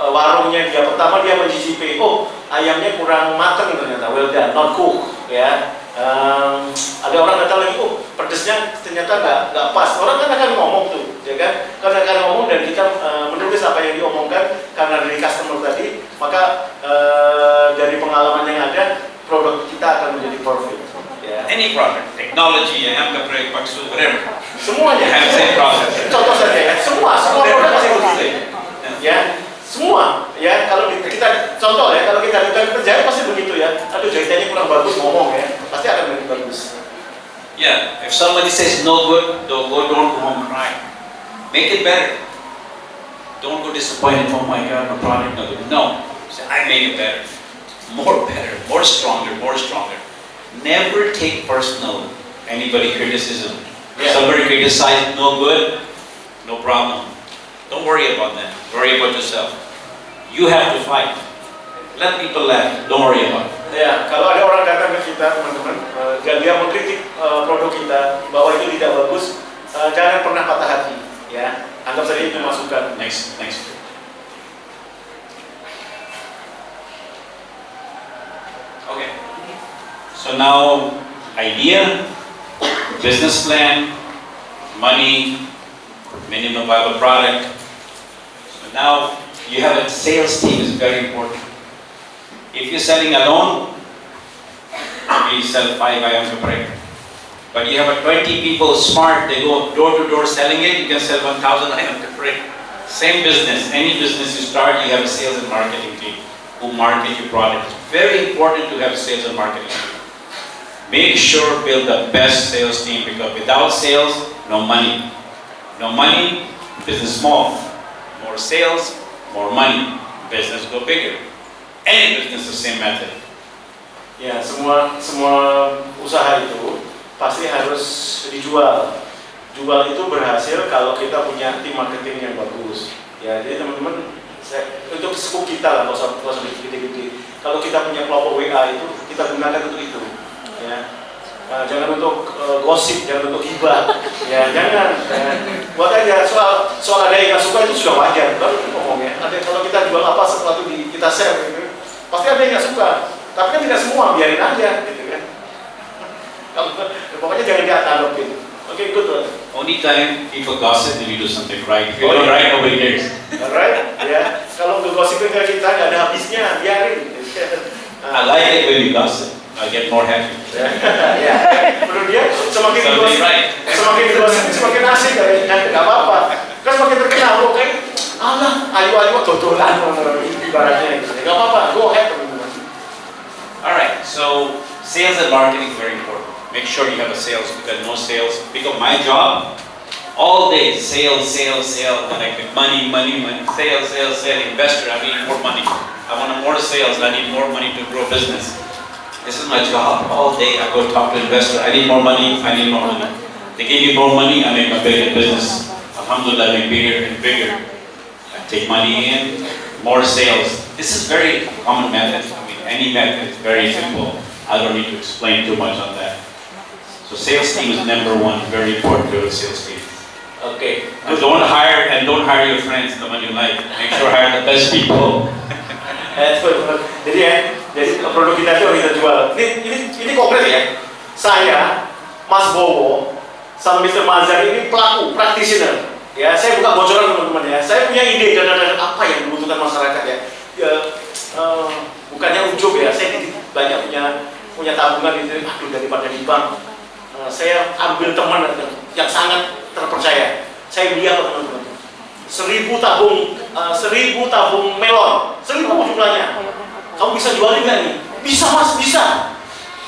warungnya dia, pertama dia mencicipi, oh ayamnya kurang matang ternyata, well done, not cook, ya. Ada orang datang lagi, oh pedesnya ternyata nggak pas. Orang kan akan ngomong tuh, ya kan? Karena akan ngomong dan kita menulis apa yang diomongkan karena dari customer tadi, maka dari pengalaman yang ada, produk kita akan menjadi perfect. Ya. Any product, technology, ayam geprek, bakso, whatever. Semuanya. Have same process. Contoh saja ya, semua produk pasti begitu. Ya, semua. Ya, kalau kita contoh ya, kalau kita kerja pasti begitu ya. Aduh jahitannya kurang bagus ngomong ya, pasti akan lebih bagus. Yeah, if somebody says no good, don't go home crying. Make it better. Don't go disappointed. Oh my God, my product no good. No, say I made it better, more stronger. Never take personal anybody criticism. Yeah. Somebody criticize no good, no problem. Don't worry about that. Worry about yourself. You have to fight. Let people laugh. Don't worry about it. Ya, kalau ada orang datang ke kita teman-teman dan dia mengkritik produk kita bahwa itu tidak bagus, jangan pernah patah hati. Ya, anggap saja itu masukan. Next. Okay. So now, idea, business plan, money, minimum viable product. So now, you have a sales team is very important. If you're selling alone, maybe you sell 5 ayam geprek. But you have a 20 people smart, they go door to door selling it, you can sell 1,000 ayam geprek. Same business, any business you start, you have a sales and marketing team who market your product. It's very important to have a sales and marketing team. Make sure build the best sales team because without sales, no money. No money, business small. More sales, more money, business go bigger. Any business the same method. Ya, semua usaha itu pasti harus dijual. Jual itu berhasil kalau kita punya tim marketing yang bagus. Ya, jadi teman-teman, untuk scoop kita lah, kalau gede-gede. Kalau kita punya kelompok WA itu, kita gunakan untuk itu. Ya, jangan untuk gosip, jangan untuk gibah. Ya, jangan. Buat aja soal ada yang nggak suka itu sudah wajar. Kan ngomongnya. Ada kalau kita jual apa sesuatu kita share, gitu, pasti ada yang nggak suka. Tapi kan tidak semua, biarin aja, gitu kan. Pokoknya jangan dianggapin. Oke, good. Only time people gossip when you do something right. If you don't right, nobody cares. Alright, ya. Kalau gosipin ke kita nggak ada habisnya, biarin. I like it when you gossip. I get more happy. Ya, menurut dia semakin Something right. digosipin semakin asik, nggak apa-apa. Kan semakin terkenal, oke? Alah, ayu-ayu dodolan ibaratnya gitu. Nggak apa-apa, go ahead teman-teman. Alright, so sales and marketing is very important. Make sure you have a sales because no sales. Because my job, all day sales, and I get money, sales, investor, I need more money. I want more sales, I need more money to grow business. This is my job all day. I go talk to investor, I need more money. They give me more money, I make a bigger business. Alhamdulillah, I make bigger and bigger. I take money in, more sales. This is very common method. I mean, any method is very simple. I don't need to explain too much on that. So sales team is number one, very important to a sales team. Oke. And don't hire your friends, the one you like. Make sure hire the best people. Jadi produk kita itu kita jual. Ini konkret ya. Saya, Mas Bowo, sama Mr. Mazhar ini pelaku, practitioner. Ya, saya buka bocoran teman-teman ya. Saya punya ide dan apa yang dibutuhkan masyarakat ya. Bukannya ujub ya. Saya banyak punya tabungan itu. Aduh, daripada di bank, saya ambil teman yang sangat terpercaya. Saya beli apa teman-teman? 1000 tabung melon, 1000 jumlahnya. Kamu bisa jualin nggak nih? Bisa mas, bisa.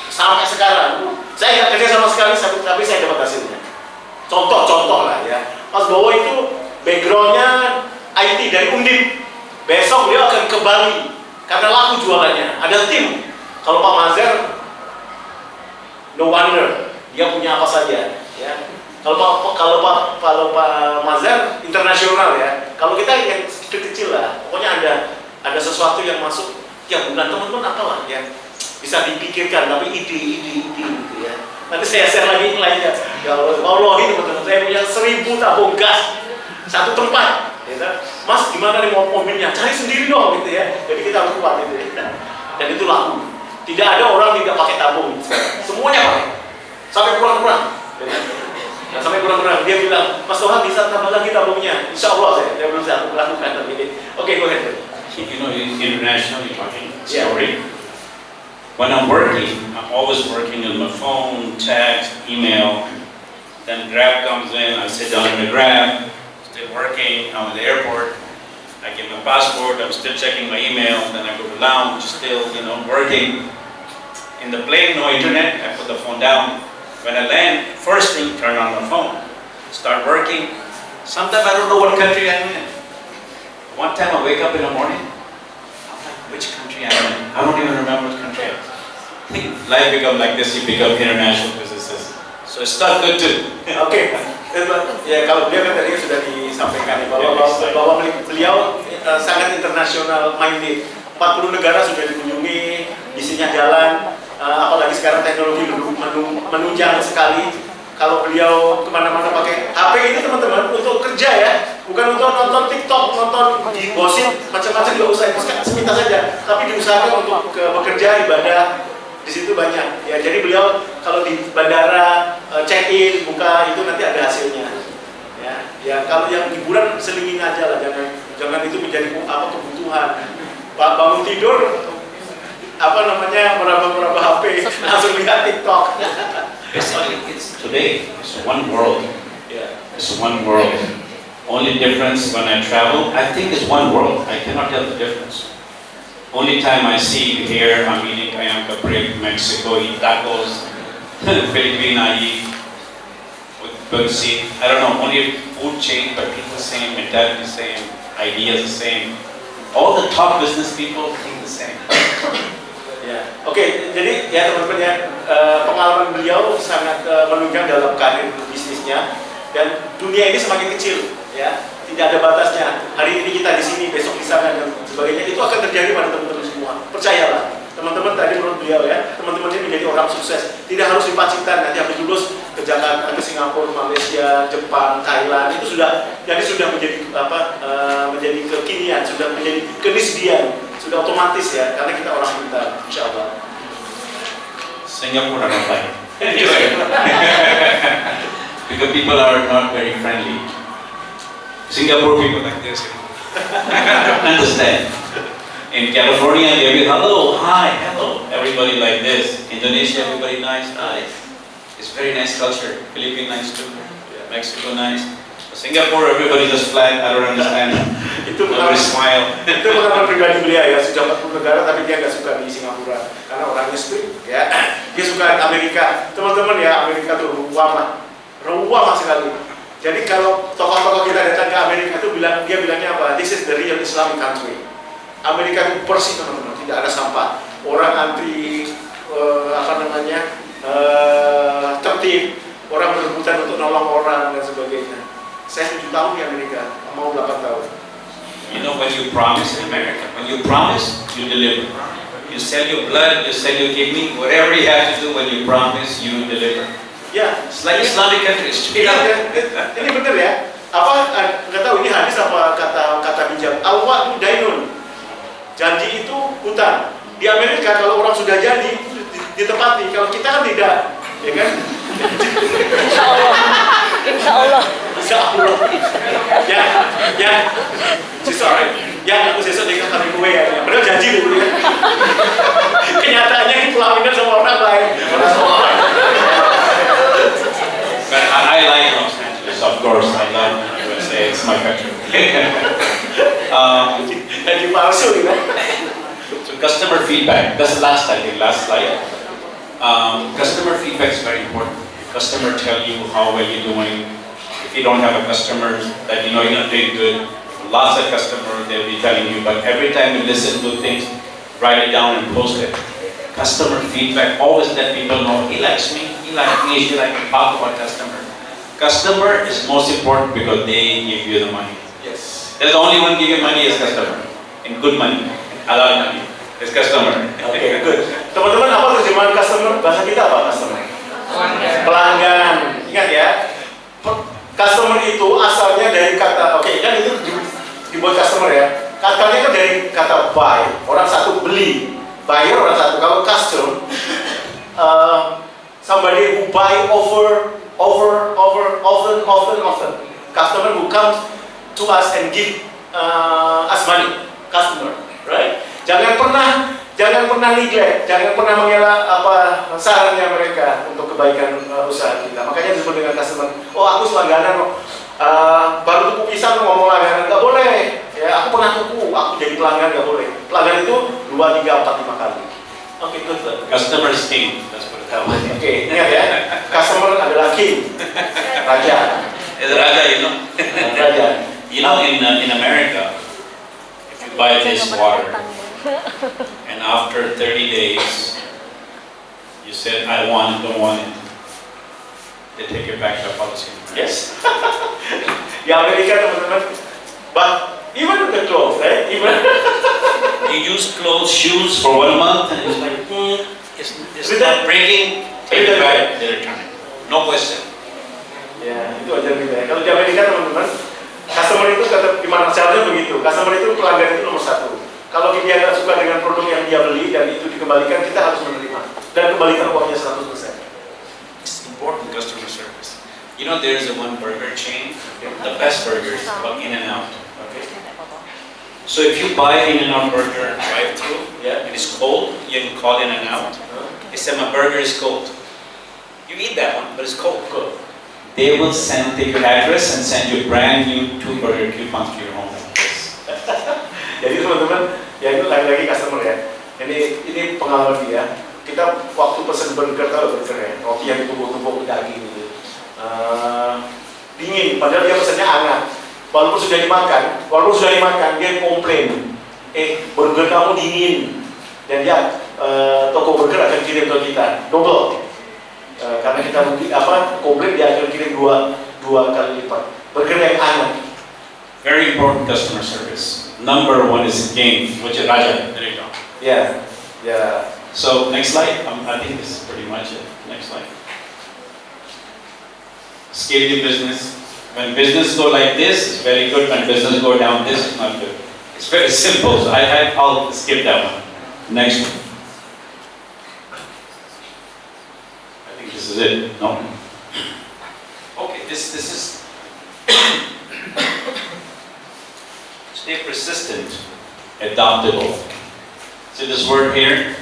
Sampai sekarang, saya nggak kerja sama sekali, tapi saya dapat hasilnya. Contoh lah ya. Mas Bowo itu backgroundnya IT dari Undip. Besok beliau akan ke Bali karena laku jualannya. Ada tim. Kalau Pak Mazhar, no wonder dia punya apa saja. Ya. Kalau Pak Mazhar internasional ya. Kalau kita yang kecil lah, pokoknya ada sesuatu yang masuk tiap bulan teman-teman apalah ya bisa dipikirkan, tapi ide gitu ya. Nanti saya share lagi yang lainnya. Ya Allah ini teman-teman, saya punya 1000 tabung gas satu tempat. Ya, Mas gimana nih mau mobilnya? Cari sendiri dong gitu ya. Jadi kita harus kuat gitu ya. Dan itu laku. Tidak ada orang tidak pakai tabung. Semuanya pakai. Sampai kurang-kurang. Nah, sampai kurang-kurang dia bilang, Mas Toha bisa tambah lagi tabungnya. Insya Allah saya belum bisa melakukan tapi ini. Oke, go ahead. You know, internationally talking story. When I'm working, I'm always working on my phone, text, email. Then Grab comes in, I sit down in the Grab, still working. I'm at the airport. I get my passport. I'm still checking my email. Then I go to lounge, still, working. In the plane, no internet. I put the phone down. When I land, first thing, turn on the phone, start working. Sometimes I don't know what country I'm in. One time I wake up in the morning, I'm like, which country I'm in? I don't even remember which country I'm in. Life become like this, you become international businesses. So it's not good too. Oke. Ya kalau beliau kan tadi sudah disampaikan ya, bahwa beliau sangat internasional minded. 40 negara sudah dikunjungi, isinya jalan. Apalagi sekarang teknologi menunjang sekali. Kalau beliau kemana-mana pakai HP ini teman-teman untuk kerja ya, bukan untuk nonton TikTok, nonton di gosip macam-macam, nggak usah, seminta saja. Tapi diusahakan untuk bekerja, ibadah di situ banyak. Ya jadi beliau kalau di bandara check-in, buka itu nanti ada hasilnya. Ya kalau yang hiburan selingin aja lah, jangan itu menjadi kebutuhan. Bangun tidur meraba-meraba HP, langsung lihat TikTok. Basically, it's one world. Yeah. It's one world. Only difference when I travel, I think it's one world. I cannot tell the difference. Only time I see here, I'm eating Kayanka bread, Mexico, eat tacos, Philippines, I eat with good seed. I don't know, only food change, but people the same, mentality the same, ideas the same. All the top business people think the same. Ya, oke. Jadi ya teman-teman ya, pengalaman beliau sangat menunjang dalam karir bisnisnya dan dunia ini semakin kecil, ya, tidak ada batasnya. Hari ini kita di sini, besok di sana dan sebagainya, itu akan terjadi pada teman-teman semua. Percayalah, teman-teman tadi menurut beliau ya, teman-teman ini menjadi orang sukses. Tidak harus di Pacitan, nanti habis lulus ke Jakarta, ke Singapura, Malaysia, Jepang, Thailand, itu sudah menjadi menjadi kekinian, sudah menjadi kenisbian. Sudah otomatis ya, karena kita orang pintar, insya Allah. Singapore, I don't like. Because people are not very friendly. Singapore people like this. Understand? In California, they be hello, hi, hello. Everybody like this. Indonesia, everybody nice, nice. It's very nice culture. Philippines nice too. Mexico nice. Singapore, everybody just flat. I don't understand. Itu Nobody smile. Itu pengalaman pribadi beliau ya, sudah 40 negara tapi dia nggak suka di Singapura karena orangnya strict ya. Dia suka Amerika. Teman-teman ya, Amerika tuh ruwah sekali. Jadi kalau tokoh-tokoh kita datang ke Amerika itu dia bilangnya apa? This is the real Islamic country. Amerika itu bersih teman-teman, tidak ada sampah. Orang antri tertib. orang berebutan untuk nolong orang dan sebagainya. Saya 7 tahun di Amerika, mau 8 tahun. You know when you promise in America, when you promise, you deliver. You sell your blood, you sell your kidney, whatever you have to do when you promise, you deliver. Ya, It's like Islamic countries, straight up. ini benar ya. Apa nggak tahu ini hadis apa kata bijak. Al-wa'du dainun. Janji itu hutang. Di Amerika kalau orang sudah janji itu ditepati. Kalau kita kan tidak, ya kan? Insya Allah. Insya Allah. Insya Allah. Ya, sorry. Ya, aku sesat dengan kami kue ya. Padahal janji dulu ya. Kenyataannya pelaminan sama orang lain. But I like Los Angeles, of course. I love USA. It's my country. Janji palsu gitu. So customer feedback. That's the last slide. Customer feedback is very important. Customer tell you how well you're doing. If you don't have a customer that you know you're not doing good, lots of customers they'll be telling you. But every time you listen to things, write it down and post it. Customer feedback, always let people know he likes me, he likes me, she likes me. Talk about customer. Customer is most important because they give you the money. Yes. There's only one give you money is customer. And good money, halal money. Is customer. Oke, good. Teman-teman, apa terjemahan customer? Bahasa kita apa customer? Pelanggan. Ingat ya, customer itu asalnya dari kata, oke, kan itu dibuat customer ya. Katanya kan dari kata buy, orang satu beli, buyer orang satu. Kalau custom, somebody who buy often. Customer who comes to us and give us money, customer, right? Jangan pernah neglect, jangan pernah mengelak sarannya mereka untuk kebaikan usaha kita. Makanya disebut dengan customer. Oh, aku selangganan kok. Baru tuku pisang ngomong langganan, nggak boleh. Ya, aku pernah tuku, aku jadi pelanggan, nggak boleh. Pelanggan itu 2, 3, 4, 5 kali. Oke, good. Customer is king. Let's put it that way. Oke, ingat ya. Customer adalah king, raja. Is it Raja, you know? Raja. You know, in America, if you buy this water, and after 30 days, you said, I don't want it. They take it back to policy. Yes. Di Amerika teman-teman. But even the clothes, right? Even You use clothes, shoes for 1 month, and it's like, it's not breaking, take it back, they return it. No question. ya, itu aja kita ya. Kalau di Amerika teman-teman, customer itu kata gimana caranya begitu. Customer itu pelanggan itu nomor 1. Kalau dia nggak suka dengan produk yang dia beli dan itu dikembalikan, kita harus menerima dan kembalikan uangnya 100%. It's important customer service. You know, there is one burger chain, the best burger is called In-N-Out. Okay. So if you buy In-N-Out burger drive-through, Yeah. and it's cold, you can call In-N-Out. They say my burger is cold. You eat that one, but it's cold. Cool. They will take your address and send you brand new 2 burger coupons to your home. Jadi teman-teman, ya itu lagi-lagi customer ya. Ini pengalaman dia. Kita waktu pesen burger, tahu burger ya, roti yang ditumpuk-tumpuk daging gitu. Dingin, padahal dia pesennya hangat. Walaupun sudah dimakan, dia komplain. Burger kamu dingin. Dan dia toko burger akan kirim ke kita, double. Karena kita komplain, dia akan kirim dua kali lipat. Burger yang hangat. Very important customer service. Number 1 is king, which is Raja. There you go. Yeah. So next slide. I think this is pretty much it. Next slide. Scaling business. When business go like this, it's very good. When business go down this, it's not good. It's very simple. So I'll skip that one. Next one. I think this is it. No. Okay. This is. Stay persistent, adaptable. See this word here?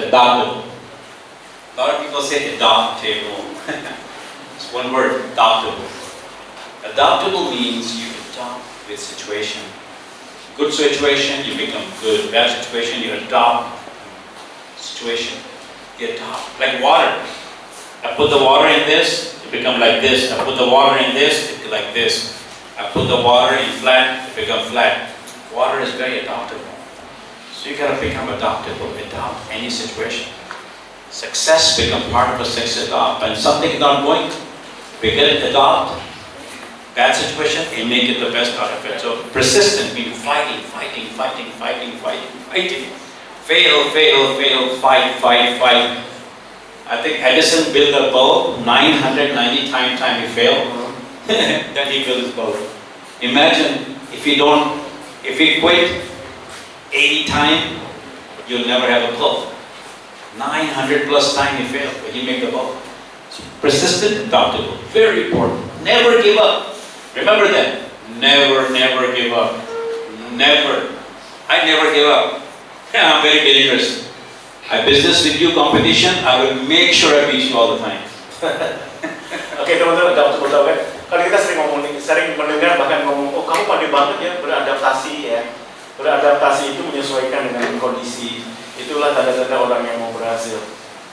Adaptable. A lot of people say adaptable. It's one word, adaptable. Adaptable means you adapt with situation. Good situation, you become good. Bad situation, you adopt situation. You adopt. Like water. I put the water in this, it become like this. I put the water in this, it like this. I put the water in flat, it become flat. Water is very adaptable. So you gotta become adaptable, adopt any situation. Success become part of a success adopt. And something is not going, we get it, adopt. Bad situation, we make it the best out of it. So persistent means fighting. Fail, fight. I think Edison built a bulb 990 times he failed. Then he built his bulb. Imagine if you quit 80 times, you'll never have a bulb. 900 plus times he failed, but he made the bulb. So persistent, adaptable, very important. Never give up. Remember that. Never give up. Never. I never give up. Yeah, I'm very dangerous. I business with you competition, I will make sure I beat you all the time. Oke teman-teman, adaptable kan? Kalau kita sering mendengar bahkan ngomong, oh kamu pandai banget ya beradaptasi ya. Beradaptasi itu menyesuaikan dengan kondisi. Itulah tanda-tanda orang yang mau berhasil.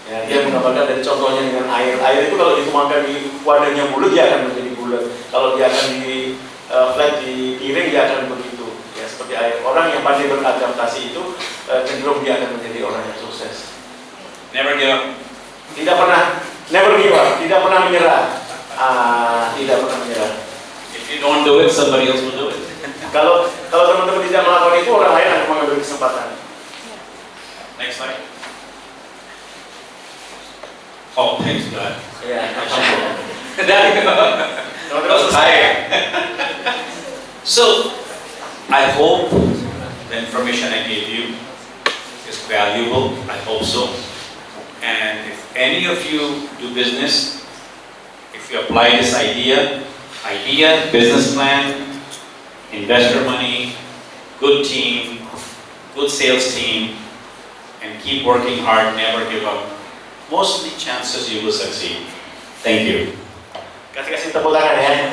Ya, dia menggambarkan dari contohnya dengan air. Air itu kalau dituangkan di wadahnya bulat, dia akan menjadi bulat. Kalau dia akan di flat di piring, dia akan begitu. Ya, seperti air. Orang yang pandai beradaptasi itu cenderung dia akan menjadi orang yang sukses. Never give up. Tidak pernah, never give up, tidak pernah menyerah. Tidak pernah menyerah. If you don't do it, somebody else will do it. Kalau teman-teman tidak melakukan itu, orang lain akan mengambil kesempatan. Next slide. Oh, thanks God. Ya. Teman-teman saya. So, I hope the information I gave you is valuable. I hope so. And if any of you do business, if you apply this idea, business plan, investor money, good team, good sales team, and keep working hard, never give up, mostly chances you will succeed. Thank you. Kasih tepuk tangan ya.